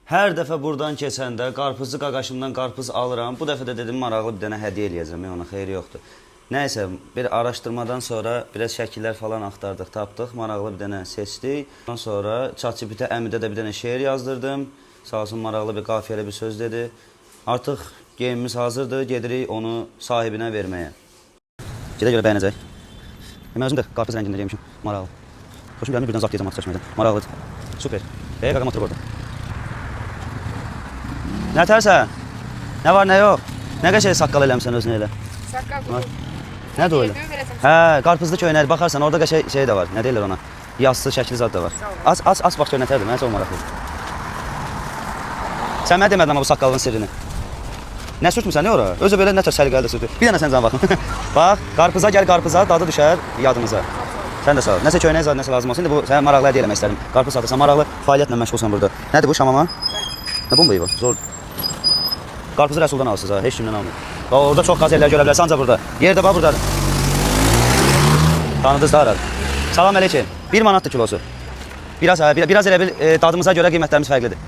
Hər dəfə buradan keçəndə qarpızlı qaqaşımdan qarpız alıram. Bu dəfə də dedim maraqlı bir dənə hədiyyə eləyəcəm. Ona xeyri yoxdur. Nəysə, bir araşdırmadan sonra biraz şəkillər falan axtardıq, tapdıq. Maraqlı bir dənə seçdik. Ondan sonra ChatGPT əmidə də bir dənə şeir yazdırdım. Sağ olsun maraqlı bir qafiyəli bir söz dedi. Artıq geyimimiz hazırdır. Gedirik onu sahibinə verməyə. Gedə görə bəyənəcək. Mən özüm də qarpız rəngində geymişim. Maraqlı. Xoşum gəlmir, birdən zat deyəcəm artıq çəkməkdən. Maraqlıdır. Super. Qaqam oturub orada. Nə tərsən? Nə var, nə yox? Nə qəşəng saqqal eləmişsən özünə elə? Saqqal bu. Nədir o elə? Hə, qarpızlı köynək. Baxarsan, orada qəşəng şey də var. Nə deyirlər ona? Yassı, şəkli zad da var. Aç bax gör nə tərdir. Mənə çox maraqlıdır. Sən mənə demədin amma bu saqqalın sirrini. Nə sürtmüsən, nə ora? Özü belə nə tər səliqəli də sürtür. Bir dənə sən can baxın. Bax, qarpıza gəl qarpıza, dadı düşər yadımıza. Sən də sağ ol. Nəsə köynək zad, nəsə lazım olsun. İndi bu sənə maraqlı hədiyyə eləmək istədim. Qarpız satırsan, maraqlı fəaliyyətlə məşğulsan burada. Nədir bu şamama? Nə bombayı bu? Zor. Qarpızı Rəsuldan alırsınız ha, heç kimdən almayın. Bax, orada çox qazellər görə bilərsən, ancaq burada. Yerdə bax, buradadır. Tanıdınız da aradı. Salam əleykum. 1 manatdır kilosu. Biraz elə bil dadımıza görə qiymətlərimiz fərqlidir.